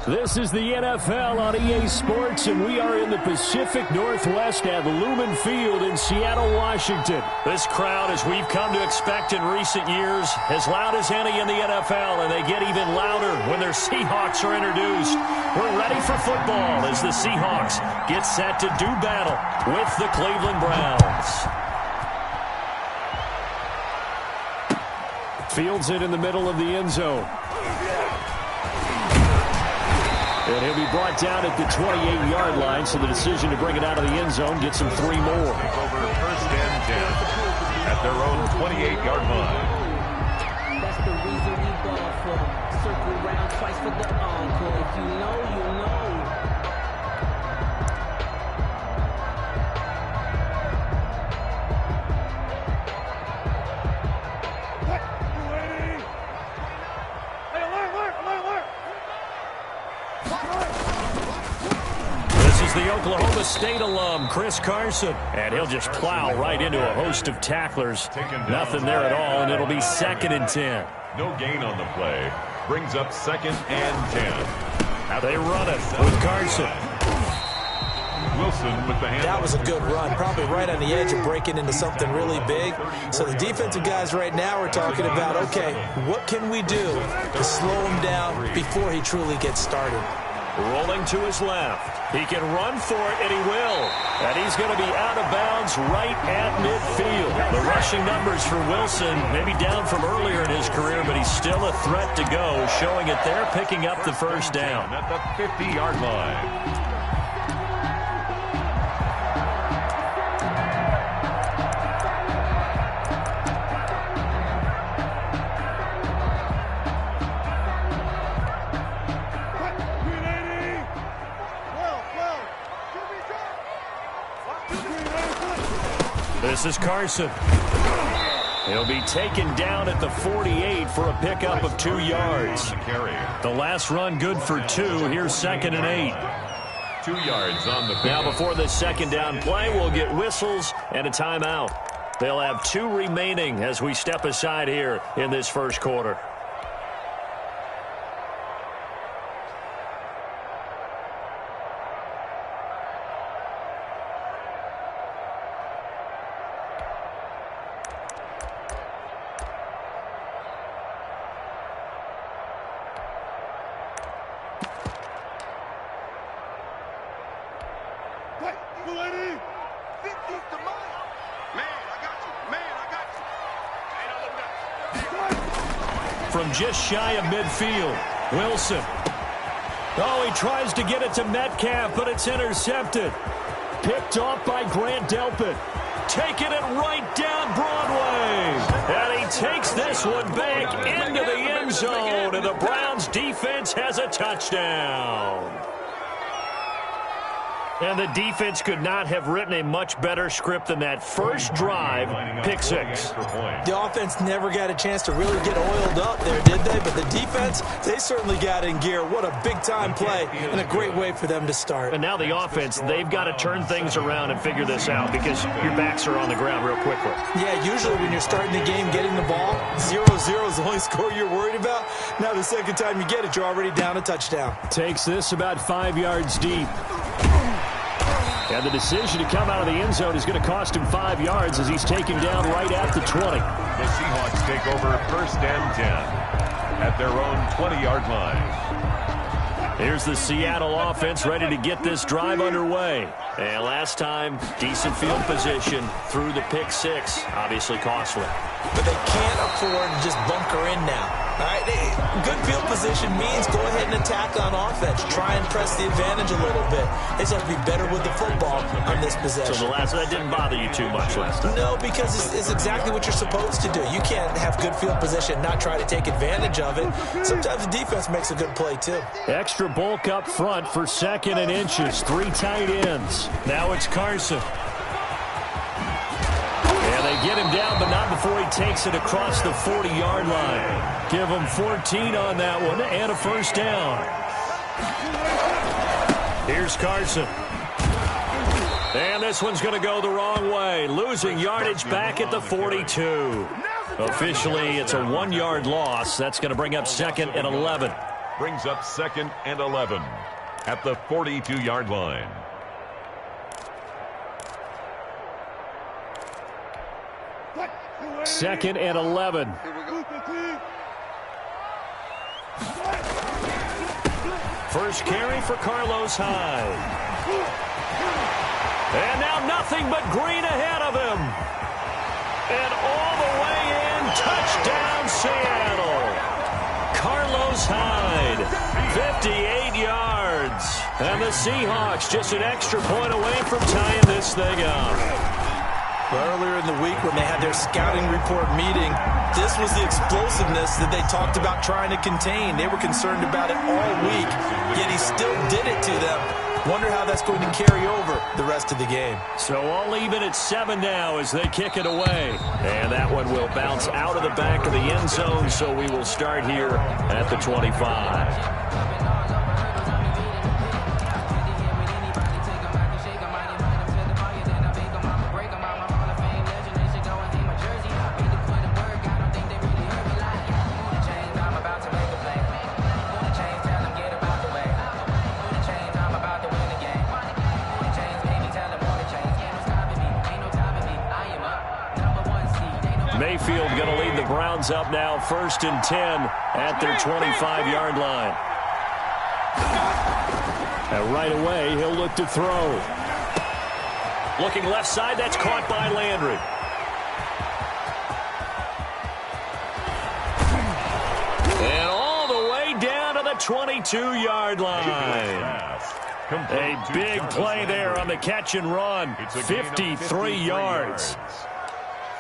This is the NFL on EA Sports, and we are in the Pacific Northwest at Lumen Field in Seattle, Washington. This crowd, as we've come to expect in recent years, as loud as any in the NFL, and they get even louder when their Seahawks are introduced. We're ready for football as the Seahawks get set to do battle with the Cleveland Browns. Fields it in the middle of the end zone. And he'll be brought down at the 28-yard line, so the decision to bring it out of the end zone gets him 3 more. Over first and 10 at their own 28-yard line. That's the reason we ball for. Circle around twice for the encore. If you know, you know. The Oklahoma State alum, Chris Carson. And he'll just plow right into a host of tacklers. Nothing there at all, and it'll be 2nd and 10. No gain on the play. Brings up 2nd and 10. They run it with Carson. Wilson with the hand. That was a good run. Probably right on the edge of breaking into something really big. So the defensive guys right now are talking about, okay, what can we do to slow him down before he truly gets started? Rolling to his left. He can run for it, and he will. And he's going to be out of bounds right at midfield. The rushing numbers for Wilson, maybe down from earlier in his career, but he's still a threat to go, showing it there, picking up the first down. At the 50-yard line. This is Carson. He'll be taken down at the 48 for a pickup of 2 yards. The last run good for 2. Here's 2nd and 8. 2 yards on the pickup. Now before the second down play, we'll get whistles and a timeout. They'll have 2 remaining as we step aside here in this first quarter. From just shy of midfield, Wilson. Oh, he tries to get it to Metcalf, but it's intercepted. Picked off by Grant Delpit. Taking it right down Broadway. And he takes this one back into the end zone, and the Browns defense has a touchdown. And the defense could not have written a much better script than that first drive, pick 6. The offense never got a chance to really get oiled up there, did they? But the defense, they certainly got in gear. What a big-time play and a great way for them to start. And now the offense, they've got to turn things around and figure this out because your backs are on the ground real quickly. Yeah, usually when you're starting the game getting the ball, 0-0 is the only score you're worried about. Now the second time you get it, you're already down a touchdown. Takes this about 5 yards deep. And the decision to come out of the end zone is going to cost him 5 yards as he's taken down right at the 20. The Seahawks take over first and 10 at their own 20-yard line. Here's the Seattle offense ready to get this drive underway. And last time, decent field position through the pick 6. Obviously costly. But they can't afford to just bunker in now. All right, good field position means go ahead and attack on offense. Try and press the advantage a little bit. They just have to be better with the football on this possession. So that didn't bother you too much last time? No, because it's exactly what you're supposed to do. You can't have good field position and not try to take advantage of it. Sometimes the defense makes a good play, too. Extra bulk up front for 2nd and inches. 3 tight ends. Now it's Carson. And they get him down, but not before he takes it across the 40-yard line. Give him 14 on that one and a first down. Here's Carson. And this one's going to go the wrong way. Losing yardage back at the 42. Officially, it's a 1-yard loss. That's going to bring up 2nd and 11. Brings up 2nd and 11 at the 42-yard line. Second and 11. First carry for Carlos Hyde. And now nothing but green ahead of him. And all the way in, touchdown Seattle. Carlos Hyde, 58 yards. And the Seahawks just an extra point away from tying this thing up. Earlier in the week when they had their scouting report meeting, this was the explosiveness that they talked about trying to contain. They were concerned about it all week, yet he still did it to them. Wonder how that's going to carry over the rest of the game. So all even at 7 now as they kick it away. And that one will bounce out of the back of the end zone, so we will start here at the 25. Mayfield going to lead the Browns up now, 1st and 10 at their 25-yard line. And right away, he'll look to throw. Looking left side, that's caught by Landry. And all the way down to the 22-yard line. A big play there on the catch and run, 53 yards.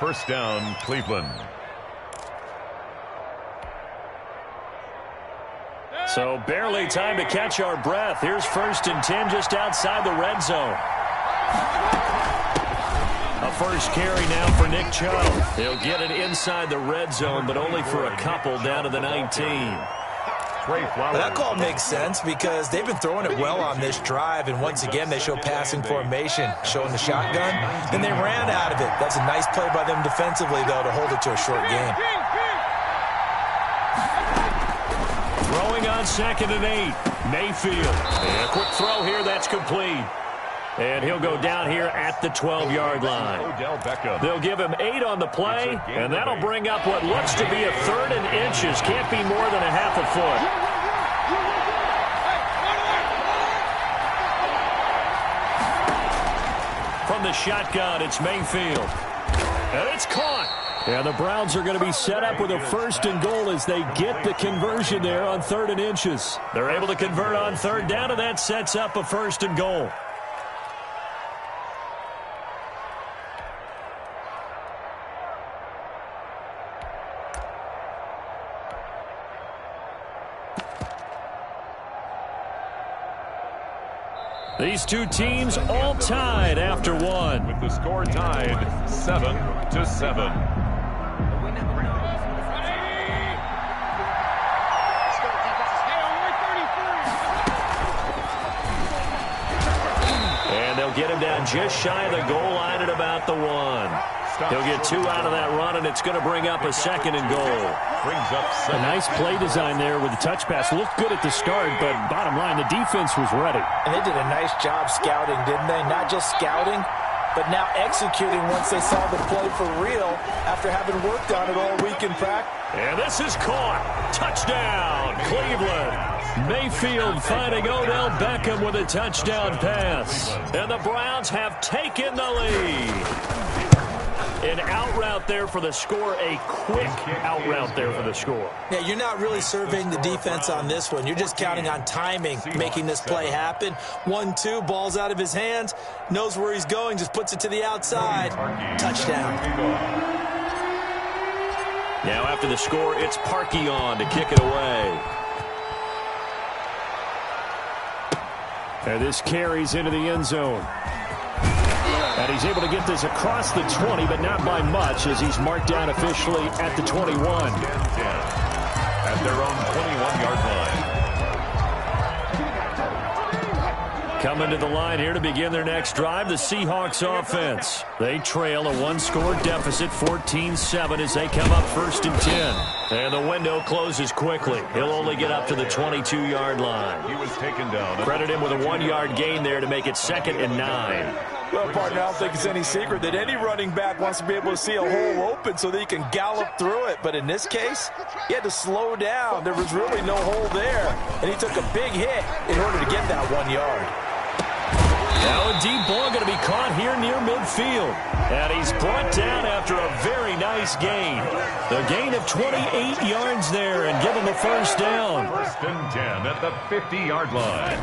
First down, Cleveland. So barely time to catch our breath. Here's 1st and 10 just outside the red zone. A first carry now for Nick Chubb. He'll get it inside the red zone, but only for a couple down to the 19. That call makes sense because they've been throwing it well on this drive, and once again they show passing formation, showing the shotgun, and they ran out of it. That's a nice play by them defensively, though, to hold it to a short game. Throwing on 2nd and 8. Mayfield. And a quick throw here, that's complete. And he'll go down here at the 12-yard line. They'll give him 8 on the play, and that'll bring up what looks to be a 3rd and inches. Can't be more than a half a foot. From the shotgun, it's Mayfield. And it's caught. And the Browns are going to be set up with a 1st and goal as they get the conversion there on 3rd and inches. They're able to convert on 3rd down, and that sets up a 1st and goal. These two teams all tied after one. With the score tied 7-7. And they'll get him down just shy of the goal line at about the 1. He'll get 2 out of that run, and it's going to bring up a 2nd and goal. Brings up a nice play design there with the touch pass. Looked good at the start, but bottom line, the defense was ready. And they did a nice job scouting, didn't they? Not just scouting, but now executing once they saw the play for real after having worked on it all week in practice. And this is caught. Touchdown, Cleveland. Mayfield finding Odell Beckham with a touchdown pass. And the Browns have taken the lead. An out route there for the score, a quick out route there for the score. Yeah, you're not really surveying the defense on this one. You're just counting on timing, making this play happen. 1-2, ball's out of his hands, knows where he's going, just puts it to the outside. Touchdown. Now after the score, it's Parkey on to kick it away. And this carries into the end zone. And he's able to get this across the 20, but not by much, as he's marked down officially at the 21. At their own 21-yard line. Coming to the line here to begin their next drive, the Seahawks offense. They trail a 1-score deficit, 14-7, as they come up 1st and 10. And the window closes quickly. He'll only get up to the 22-yard line. He was taken down. Credit him with a 1-yard gain there to make it 2nd and 9. Well, partner, I don't think it's any secret that any running back wants to be able to see a hole open so that he can gallop through it. But in this case, he had to slow down. There was really no hole there. And he took a big hit in order to get that 1 yard. Now a deep ball going to be caught here near midfield. And he's brought down after a very nice gain. The gain of 28 yards there and give him a first down. 1st and 10 at the 50-yard line.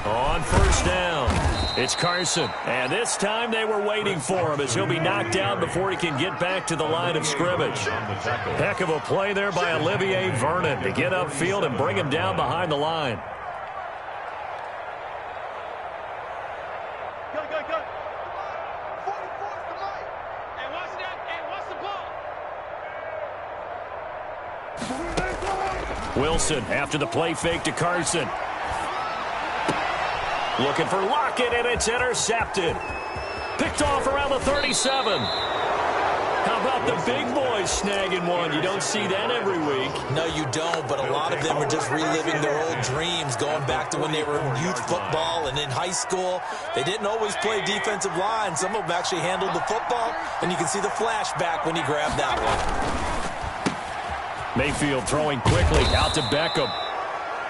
On first down, it's Carson. And this time they were waiting for him as he'll be knocked down before he can get back to the line of scrimmage. Heck of a play there by Olivier Vernon to get upfield and bring him down behind the line. Wilson after the play fake to Carson. Looking for Lockett, and it's intercepted. Picked off around the 37. How about the big boys snagging one? You don't see that every week. No, you don't, but a lot of them are just reliving their old dreams, going back to when they were in youth football and in high school. They didn't always play defensive line. Some of them actually handled the football, and you can see the flashback when he grabbed that one. Mayfield throwing quickly out to Beckham.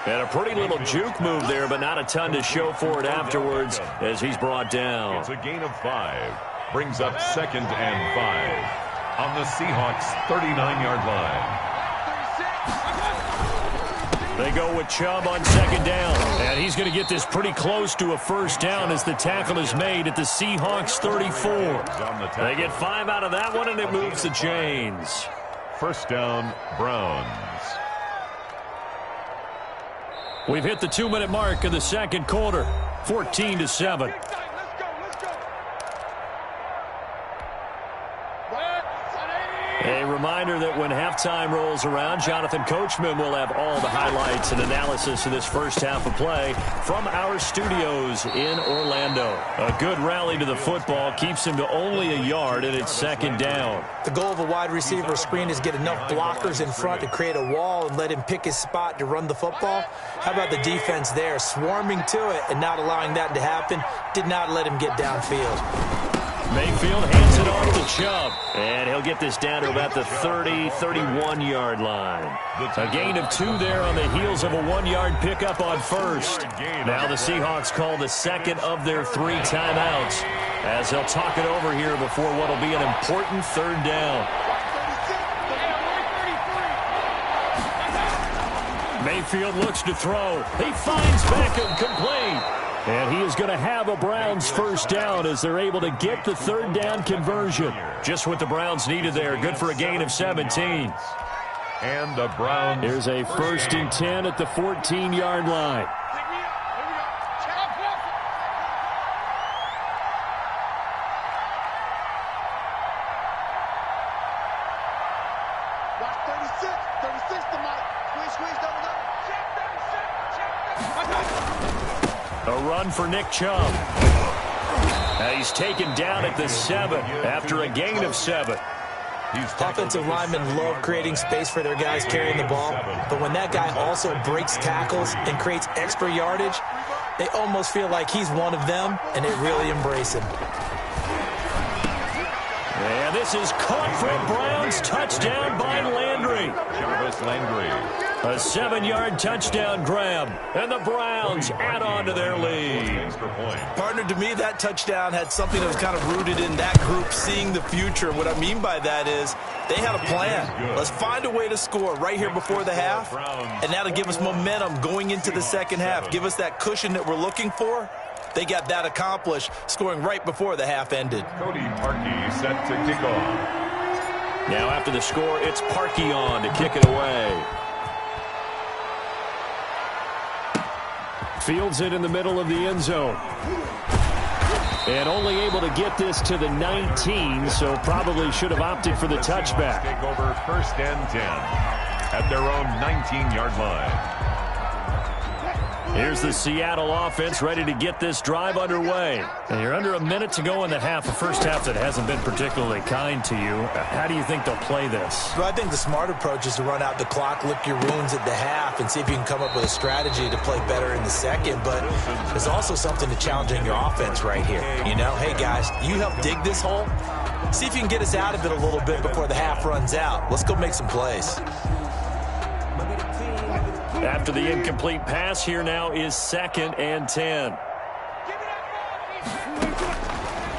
And a pretty little juke move there, but not a ton to show for it afterwards as he's brought down. It's a gain of 5. Brings up 2nd and 5 on the Seahawks' 39-yard line. They go with Chubb on 2nd down. And he's going to get this pretty close to a first down as the tackle is made at the Seahawks' 34. They get 5 out of that one, and it moves the chains. 1st down, Browns. We've hit the 2-minute mark of the second quarter, 14-7. A reminder that when halftime rolls around, Jonathan Coachman will have all the highlights and analysis of this first half of play from our studios in Orlando. A good rally to the football keeps him to only a yard, and it's 2nd down. The goal of a wide receiver screen is get enough blockers in front to create a wall and let him pick his spot to run the football. How about the defense there, swarming to it and not allowing that to happen? Did not let him get downfield. Mayfield hands it off to Chubb, and he'll get this down to about the 30, 31-yard line. A gain of 2 there on the heels of a 1-yard pickup on first. Now the Seahawks call the 2nd of their 3 timeouts as they'll talk it over here before what will be an important 3rd down. Mayfield looks to throw. He finds Beckham complete. And he is going to have a Browns first down as they're able to get the 3rd down conversion. Just what the Browns needed there. Good for a gain of 17. And the Browns. Here's a 1st and 10 at the 14-yard line. A run for Nick Chubb. He's taken down at the 7 after a gain of 7. Offensive linemen love creating space for their guys carrying the ball, but when that guy also breaks tackles and creates extra yardage, they almost feel like he's one of them, and they really embrace him. And this is caught for a Browns touchdown by Landry. Jarvis Landry. A 7-yard touchdown grab, and the Browns add on to their lead. Partner, to me, that touchdown had something that was kind of rooted in that group seeing the future. What I mean by that is they had a plan. Let's find a way to score right here before the half, and that'll give us momentum going into the second half. Give us that cushion that we're looking for. They got that accomplished, scoring right before the half ended. Cody Parkey set to kick off. Now after the score, it's Parkey on to kick it away. Fields it in the middle of the end zone. And only able to get this to the 19, so probably should have opted for the touchback. Take over 1st and 10 at their own 19-yard line. Here's the Seattle offense ready to get this drive underway. And you're under a minute to go in the half, a first half that hasn't been particularly kind to you. How do you think they'll play this? Well, I think the smart approach is to run out the clock, lick your wounds at the half, and see if you can come up with a strategy to play better in the second. But there's also something to challenging your offense right here. You know, hey, guys, you help dig this hole. See if you can get us out of it a little bit before the half runs out. Let's go make some plays. After the incomplete pass, here now is 2nd and 10.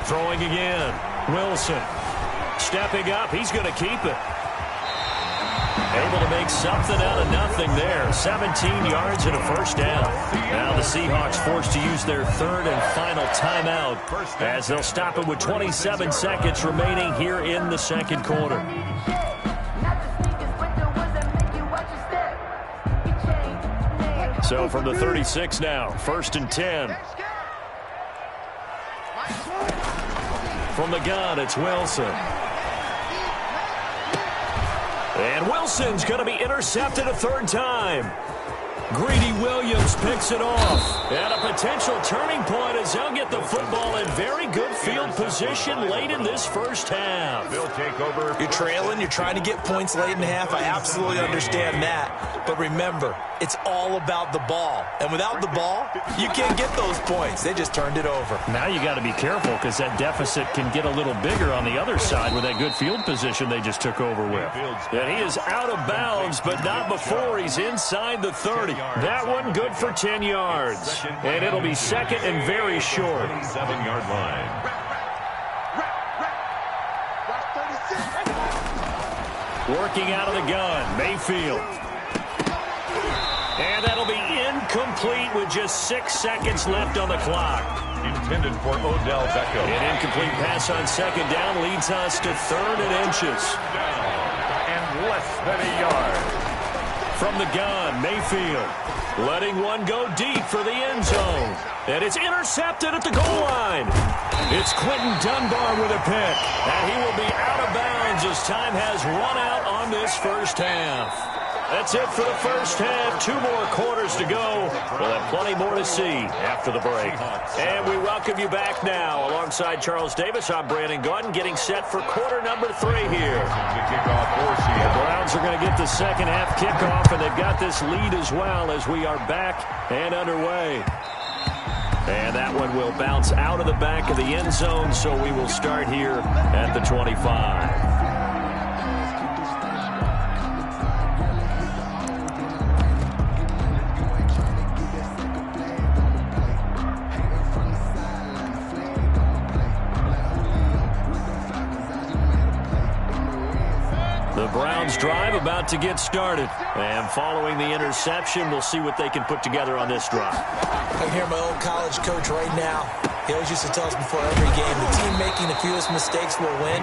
Throwing again. Wilson. Stepping up. He's going to keep it. Able to make something out of nothing there. 17 yards and a first down. Now the Seahawks forced to use their 3rd and final timeout as they'll stop it with 27 seconds remaining here in the second quarter. So from the 36 now, 1st and 10. From the gun, it's Wilson. And Wilson's going to be intercepted a 3rd time. Greedy Williams picks it off. And a potential turning point as they'll get the football in very good field position late in this first half. They'll take over. You're trailing. You're trying to get points late in the half. I absolutely understand that. But remember, it's all about the ball. And without the ball, you can't get those points. They just turned it over. Now you got to be careful because that deficit can get a little bigger on the other side with that good field position they just took over with. And he is out of bounds, but not before he's inside the 30. That one good for 10 yards. And it'll be 2nd and very short. 7-yard line. Working out of the gun, Mayfield. And that'll be incomplete with just 6 seconds left on the clock. Intended for Odell Beckham. An incomplete pass on 2nd down leads us to 3rd and inches. And less than a yard. From the gun, Mayfield letting one go deep for the end zone. And it's intercepted at the goal line. It's Quentin Dunbar with a pick. And he will be out of bounds as time has run out on this first half. That's it for the first half. 2 more quarters to go. We'll have plenty more to see after the break. And we welcome you back now. Alongside Charles Davis, I'm Brandon Gordon, getting set for quarter number 3 here. The Browns are going to get the second half kickoff, and they've got this lead as well as we are back and underway. And that one will bounce out of the back of the end zone, so we will start here at the 25. The Browns drive about to get started. And following the interception, we'll see what they can put together on this drive. I hear my old college coach right now. He always used to tell us before every game, the team making the fewest mistakes will win.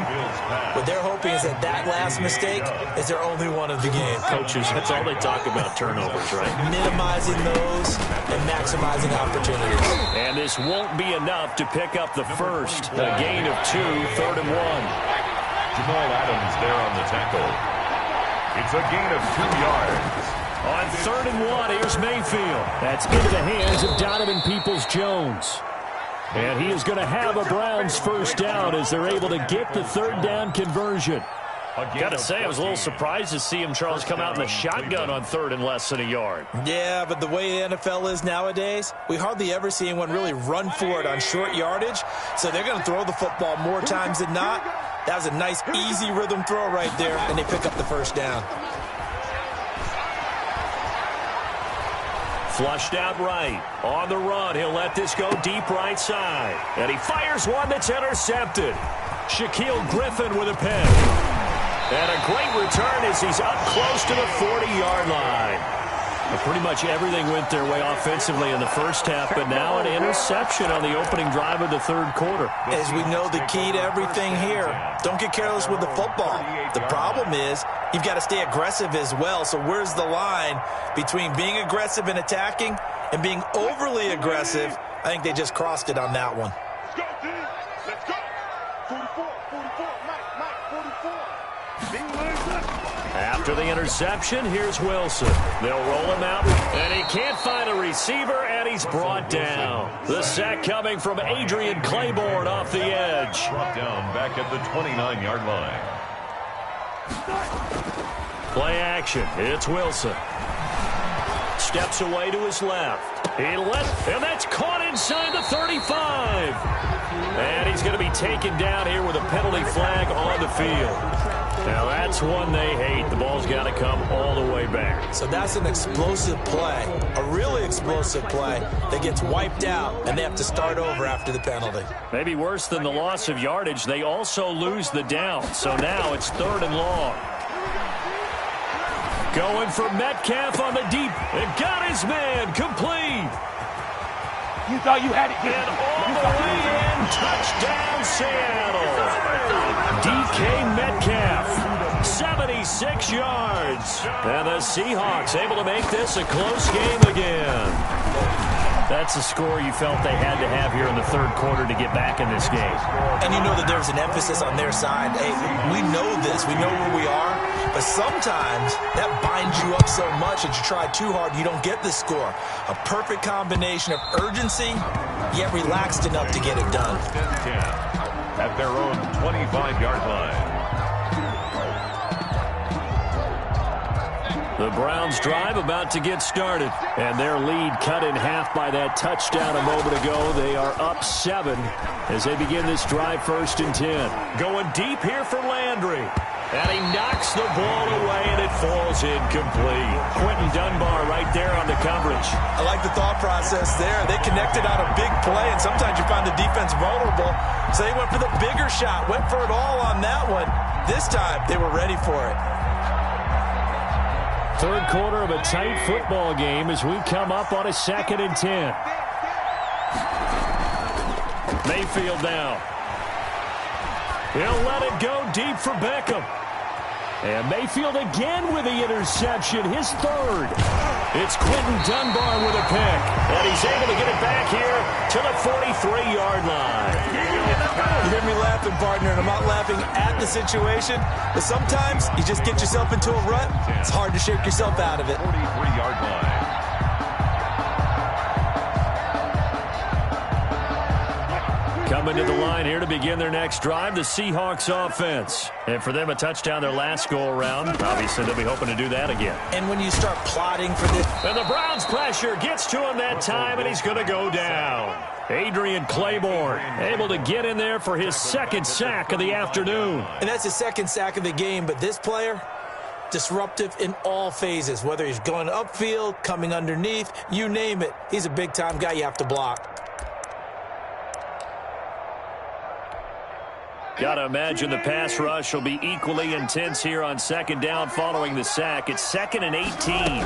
What they're hoping is that that last mistake is their only one of the game. Coaches, that's all they talk about, turnovers, right? Minimizing those and maximizing opportunities. And this won't be enough to pick up the first. A gain of 2, 3rd and 1. Jamal Adams there on the tackle. It's a gain of 2 yards. On 3rd and 1, here's Mayfield. That's into the hands of Donovan Peoples-Jones. And he is going to have a Browns first down as they're able to get the 3rd down conversion. Got to say, I was a little surprised to see him, Charles, come out in the shotgun on 3rd and less than a yard. Yeah, but the way the NFL is nowadays, we hardly ever see anyone really run for it on short yardage. So they're going to throw the football more times than not. That was a nice, easy rhythm throw right there, and they pick up the first down. Flushed out right. On the run, he'll let this go deep right side. And he fires one that's intercepted. Shaquille Griffin with a pick. And a great return as he's up close to the 40-yard line. Well, pretty much everything went their way offensively in the first half, but now an interception on the opening drive of the 3rd quarter. As we know, the key to everything here, don't get careless with the football. The problem is you've got to stay aggressive as well. So where's the line between being aggressive and attacking and being overly aggressive? I think they just crossed it on that one. Let's go, D. Let's go. 44, 44, Mike, 44. After the interception, here's Wilson. They'll roll him out, and he can't find a receiver, and he's brought down. The sack coming from Adrian Claiborne off the edge. Brought down back at the 29-yard line. Play action. It's Wilson. Steps away to his left. He left, and that's caught inside the 35. And he's going to be taken down here with a penalty flag on the field. Now that's one they hate. The ball's got to come all the way back. So that's an explosive play, a really explosive play that gets wiped out, and they have to start over after the penalty. Maybe worse than the loss of yardage, they also lose the down. So now it's 3rd and long. Going for Metcalf on the deep. And got his man complete. You thought you had it. And all the way in. Touchdown, Seattle. DK Metcalf, 76 yards. And the Seahawks able to make this a close game again. That's a score you felt they had to have here in the 3rd quarter to get back in this game. And you know that there's an emphasis on their side. Hey, we know this. We know where we are. But sometimes that binds you up so much that you try too hard, you don't get the score. A perfect combination of urgency, yet relaxed enough to get it done. 10 at their own 25-yard line. The Browns drive about to get started, and their lead cut in half by that touchdown a moment ago. They are up 7 as they begin this drive, 1st and 10. Going deep here for Landry, and he knocks the ball away, and it falls incomplete. Quentin Dunbar right there on the coverage. I like the thought process there. They connected on a big play, and sometimes you find the defense vulnerable. So they went for the bigger shot, went for it all on that one. This time, they were ready for it. 3rd quarter of a tight football game as we come up on a 2nd and 10. Mayfield now. He'll let it go deep for Beckham. And Mayfield again with the interception, his 3rd. It's Quentin Dunbar with a pick. And he's able to get it back here to the 43-yard line. You hear me laughing, partner, and I'm not laughing at the situation, but sometimes you just get yourself into a rut. It's hard to shake yourself out of it. 43-yard line. Coming to the line here to begin their next drive, the Seahawks offense. And for them, a touchdown their last go-around. Obviously, they'll be hoping to do that again. And when you start plotting for this... And the Browns' pressure gets to him that time, and he's going to go down. Adrian Claiborne able to get in there for his 2nd sack of the afternoon. And that's his 2nd sack of the game, but this player, disruptive in all phases, whether he's going upfield, coming underneath, you name it. He's a big-time guy you have to block. Got to imagine the pass rush will be equally intense here on 2nd down following the sack. It's 2nd and 18.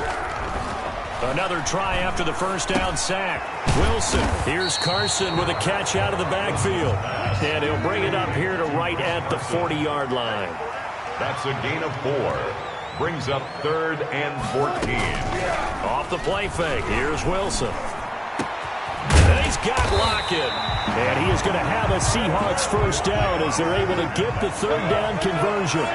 Another try after the 1st down sack. Wilson, here's Carson with a catch out of the backfield. And he'll bring it up here to right at the 40-yard line. That's a gain of 4. Brings up 3rd and 14. Off the play fake, here's Wilson. And he's got Lockett. And he is going to have a Seahawks 1st down as they're able to get the 3rd down conversion.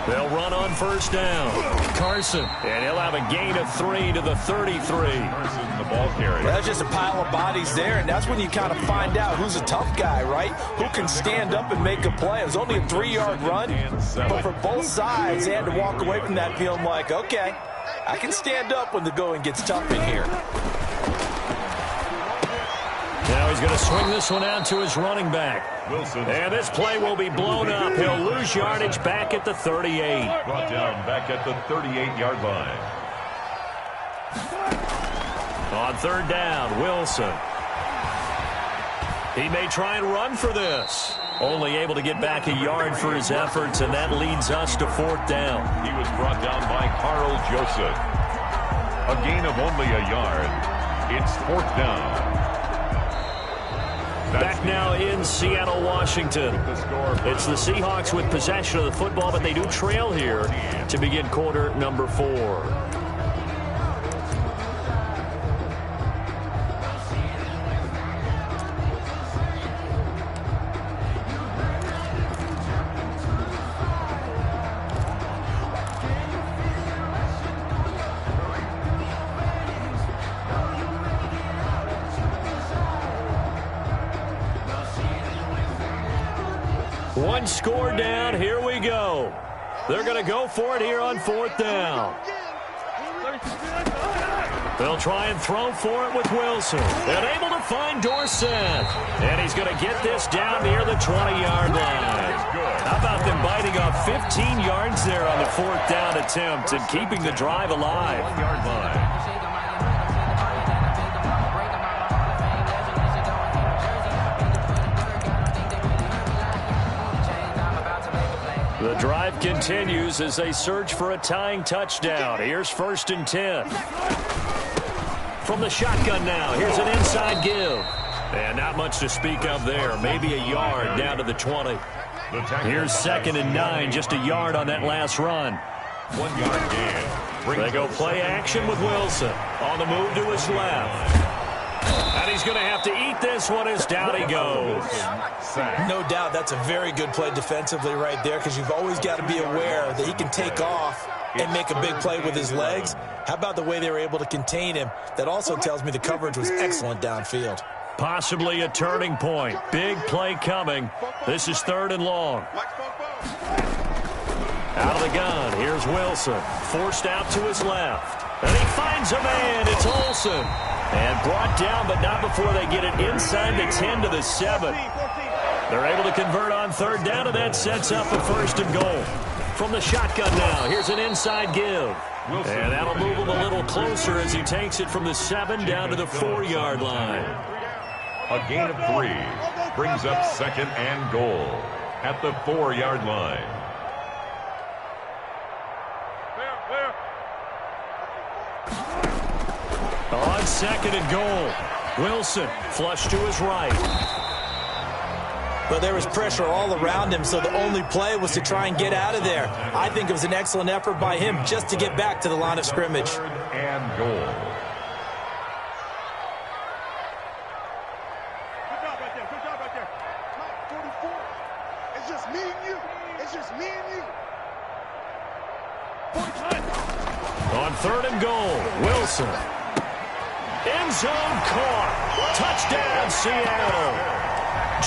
They'll run on 1st down. Carson, and he'll have a gain of 3 to the 33. Carson, the ball carrier. Well, that's just a pile of bodies there, and that's when you kind of find out who's a tough guy, right? Who can stand up and make a play. It was only a 3-yard run, but for both sides, they had to walk away from that feeling like, okay, I can stand up when the going gets tough in here. Now he's going to swing this one out to his running back. Wilson. And this play will be blown up. He'll lose yardage back at the 38. Brought down back at the 38-yard line. On 3rd down, Wilson. He may try and run for this. Only able to get back a yard for his efforts, and that leads us to 4th down. He was brought down by Carl Joseph. A gain of only a yard. It's 4th down. Back now in Seattle, Washington. It's the Seahawks with possession of the football, but they do trail here to begin quarter number 4. One score down. Here we go. They're going to go for it here on 4th down. They'll try and throw for it with Wilson. And able to find Dorsett. And he's going to get this down near the 20-yard line. How about them biting off 15 yards there on the 4th down attempt and keeping the drive alive? 1-yard line. The drive continues as they search for a tying touchdown. Here's 1st and 10. From the shotgun now, here's an inside give. And not much to speak of there. Maybe a yard down to the 20. Here's 2nd and 9, just a yard on that last run. 1-yard gain. They go play action with Wilson. On the move to his left. And he's going to have to eat this one as down he goes. No doubt that's a very good play defensively right there, because you've always got to be aware that he can take off and make a big play with his legs. How about the way they were able to contain him? That also tells me the coverage was excellent downfield. Possibly a turning point. Big play coming. This is 3rd and long. Out of the gun, here's Wilson. Forced out to his left. And he finds a man. It's Olsen. And brought down, but not before they get it inside the 10 to the 7. They're able to convert on 3rd down, and that sets up a 1st and goal. From the shotgun now, here's an inside give. And that'll move him a little closer as he takes it from the 7 down to the 4-yard line. A gain of 3 brings up 2nd and goal at the 4-yard line. On 2nd and goal, Wilson flushed to his right. But there was pressure all around him, so the only play was to try and get out of there. I think it was an excellent effort by him just to get back to the line of scrimmage. 3rd and goal. Good job right there. Good job right there. 44. It's just me and you. It's just me and you. 45. On 3rd and goal, Wilson. End zone caught. Touchdown, Seattle.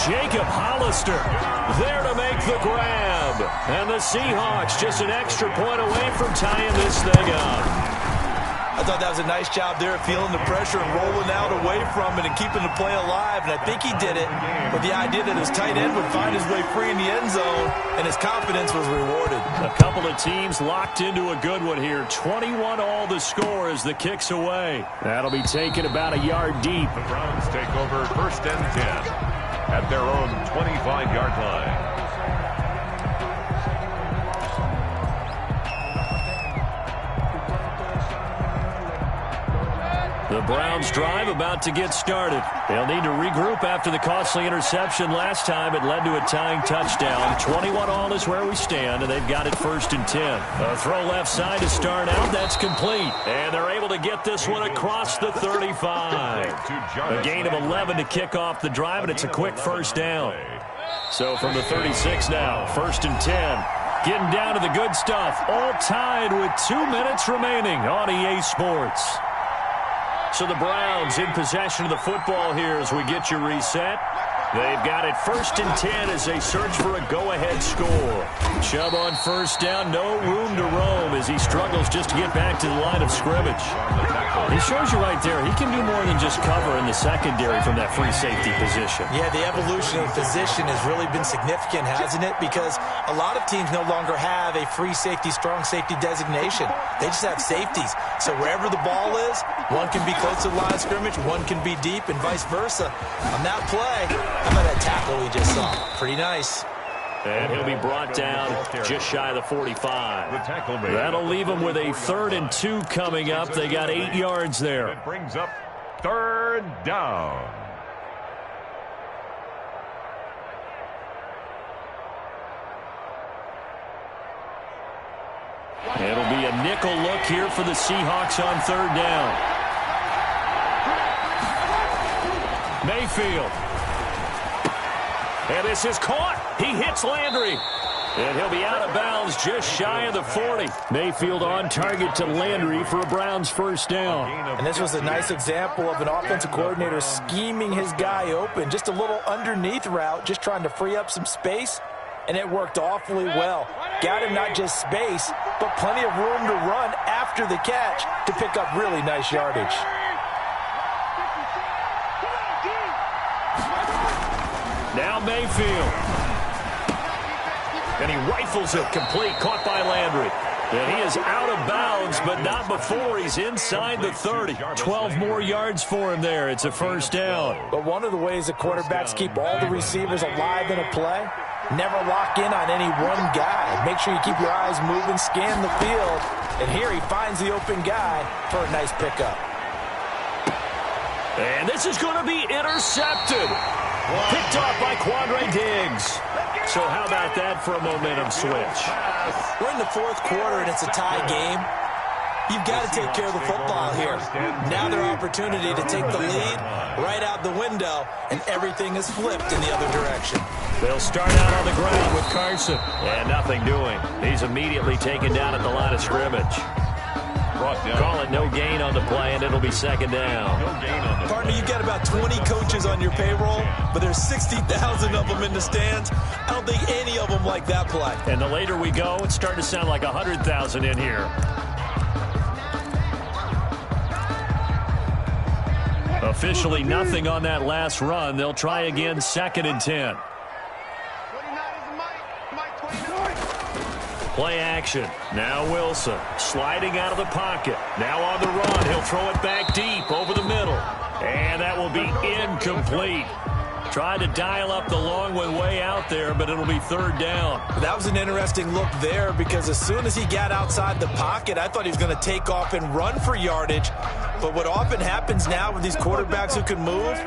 Jacob Hollister there to make the grab. And the Seahawks just an extra point away from tying this thing up. I thought that was a nice job there of feeling the pressure and rolling out away from it and keeping the play alive. And I think he did it with the idea that his tight end would find his way free in the end zone, and his confidence was rewarded. A couple of teams locked into a good one here. 21 all the score as the kick's away. That'll be taken about a yard deep. The Browns take over 1st and 10 at their own 25-yard line. The Browns drive about to get started. They'll need to regroup after the costly interception last time. It led to a tying touchdown. 21 all is where we stand, and they've got it 1st and 10. A throw left side to start out. That's complete. And they're able to get this one across the 35. A gain of 11 to kick off the drive, and it's a quick 1st down. So from the 36 now, 1st and 10. Getting down to the good stuff. All tied with 2 minutes remaining on EA Sports. So the Browns in possession of the football here as we get you reset. They've got it 1st and 10 as they search for a go-ahead score. Chubb on 1st down, no room to roam as he struggles just to get back to the line of scrimmage. He shows you right there, he can do more than just cover in the secondary from that free safety position. Yeah, the evolution of the position has really been significant, hasn't it? Because a lot of teams no longer have a free safety, strong safety designation. They just have safeties. So wherever the ball is, one can be close to the line of scrimmage, one can be deep, and vice versa. On that play, how about that tackle we just saw? Pretty nice. And he'll be brought down just shy of the 45. That'll leave him with a 3rd and 2 coming up. They got 8 yards there. It brings up 3rd down. It'll be a nickel look here for the Seahawks on 3rd down. Mayfield. And this is caught. He hits Landry. And he'll be out of bounds just shy of the 40. Mayfield on target to Landry for a Browns 1st down. And this was a nice example of an offensive coordinator scheming his guy open. Just a little underneath route, just trying to free up some space. and it worked awfully well. Got him not just space, but plenty of room to run after the catch to pick up really nice yardage. Now Mayfield. And he rifles it complete, caught by Landry. And he is out of bounds, but not before he's inside the 30. 12 more yards for him there. It's a first down. But one of the ways the quarterbacks keep all the receivers alive in a play, never lock in on any one guy. Make sure you keep your eyes moving, scan the field. And here he finds the open guy for a nice pickup. And this is going to be intercepted. Picked off by Quandre Diggs. So how about that for a momentum switch? We're in the fourth quarter, and it's a tie game. You've got to take care of the football here. Now their opportunity to take the lead right out the window, and everything is flipped in the other direction. They'll start out on the ground with Carson. And nothing doing. He's immediately taken down at the line of scrimmage. Call it no gain on the play, and it'll be second down. Partner, you've got about 20 coaches on your payroll, but there's 60,000 of them in the stands. I don't think any of them like that play. And the later we go, it's starting to sound like 100,000 in here. Officially nothing on that last run. They'll try again, 2nd and 10. Play action. Now Wilson sliding out of the pocket. Now on the run. He'll throw it back deep over the middle. And that will be incomplete. Tried to dial up the long way out there, but it'll be third down. That was an interesting look there because as soon as he got outside the pocket, I thought he was going to take off and run for yardage. But what often happens now with these quarterbacks who can move,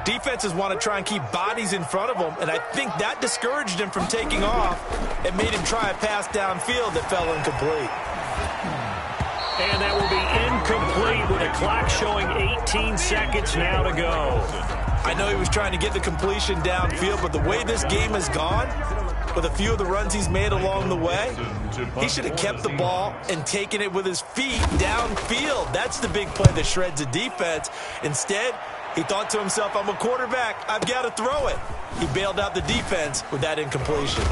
defenses want to try and keep bodies in front of them, and I think that discouraged him from taking off and made him try a pass downfield that fell incomplete. And that will be incomplete with a clock showing 18 seconds now to go. I know he was trying to get the completion downfield, but the way this game has gone, with a few of the runs he's made along the way, he should have kept the ball and taken it with his feet downfield. That's the big play that shreds a defense. Instead, he thought to himself, I'm a quarterback, I've got to throw it. He bailed out the defense with that incompletion.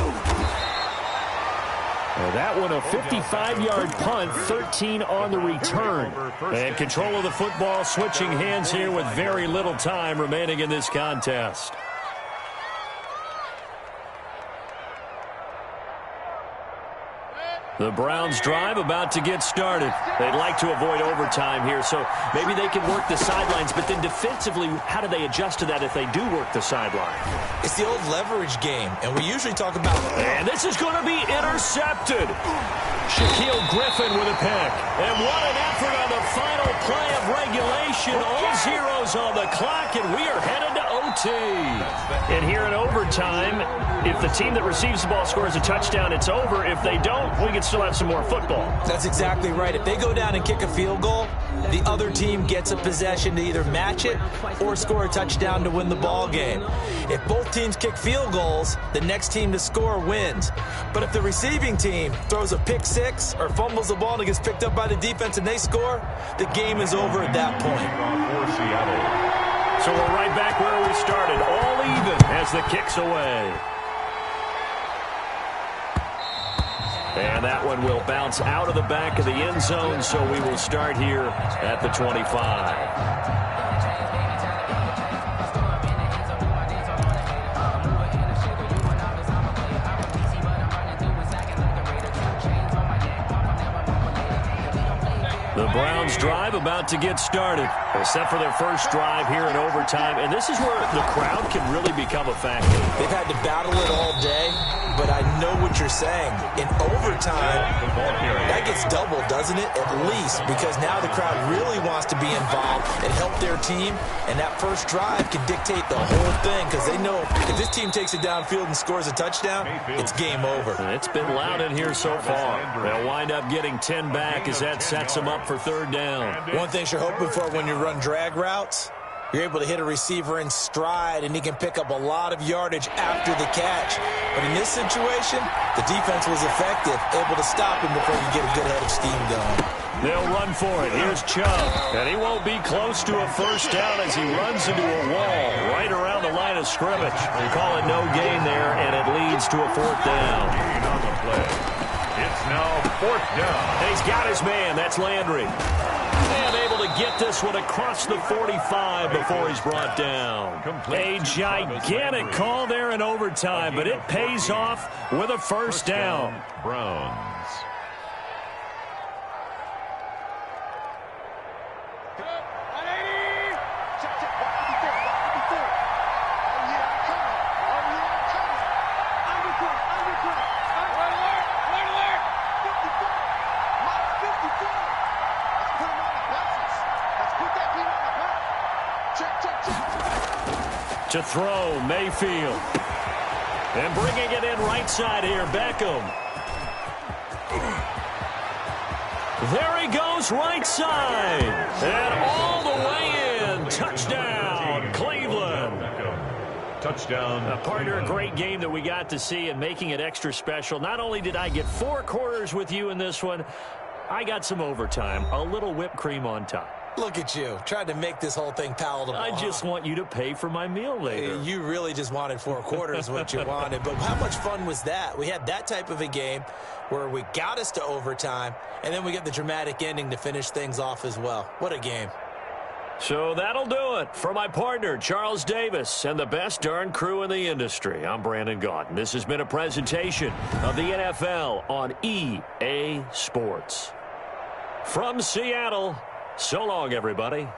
Well, that one a 55-yard punt, 13 on the return. And control of the football switching hands here with very little time remaining in this contest. The Browns drive about to get started. They'd like to avoid overtime here, so maybe they can work the sidelines, but then defensively, how do they adjust to that if they do work the sideline? It's the old leverage game, and we usually talk about... And this is going to be intercepted. Shaquille Griffin with a pick. And what an effort on the final play of regulation. All zeros on the clock, and we are headed to OT. And here in overtime, if the team that receives the ball scores a touchdown, it's over. If they don't, we can still have some more football. That's exactly right. If they go down and kick a field goal, the other team gets a possession to either match it or score a touchdown to win the ball game. If both teams kick field goals, the next team to score wins. But if the receiving team throws a pick six or fumbles the ball and it gets picked up by the defense and they score, the game is over at that point. So we're right back where we started, all even as the kick's away. And that one will bounce out of the back of the end zone, so we will start here at the 25. The Browns drive about to get started. They're set for their first drive here in overtime, and this is where the crowd can really become a factor. They've had to battle it all day, but I know what you're saying. In overtime, that gets doubled, doesn't it? At least, because now the crowd really wants to be involved and help their team, and that first drive can dictate the whole thing because they know if this team takes it downfield and scores a touchdown, it's game over. And it's been loud in here so far. They'll wind up getting 10 back as that sets them up for third down. One thing you're hoping for when you run drag routes, You're able to hit a receiver in stride, and he can pick up a lot of yardage after the catch. But in this situation, the defense was effective, able to stop him before he could get a good head of steam going. They'll run for it. Here's Chubb. And he won't be close to a first down as he runs into a wall right around the line of scrimmage. They call it no gain there, and it leads to a fourth down. Gain on the play. It's now fourth down. And he's got his man. That's Landry. And able to get this one across the 45 before he's brought down. A gigantic call there in overtime, but it pays off with a first down. Browns. To throw, Mayfield. And bringing it in right side here, Beckham. There he goes, right side. And all the way in. Touchdown, Cleveland. Touchdown. Partner, a great game that we got to see and making it extra special. Not only did I get 4 quarters with you in this one, I got some overtime, a little whipped cream on top. Look at you, tried to make this whole thing palatable. I just want you to pay for my meal later. You really just wanted 4 quarters what you wanted. But how much fun was that? We had that type of a game where we got us to overtime, and then we get the dramatic ending to finish things off as well. What a game. So that'll do it for my partner, Charles Davis, and the best darn crew in the industry. I'm Brandon Gaudin. This has been a presentation of the NFL on EA Sports. From Seattle, so long, everybody.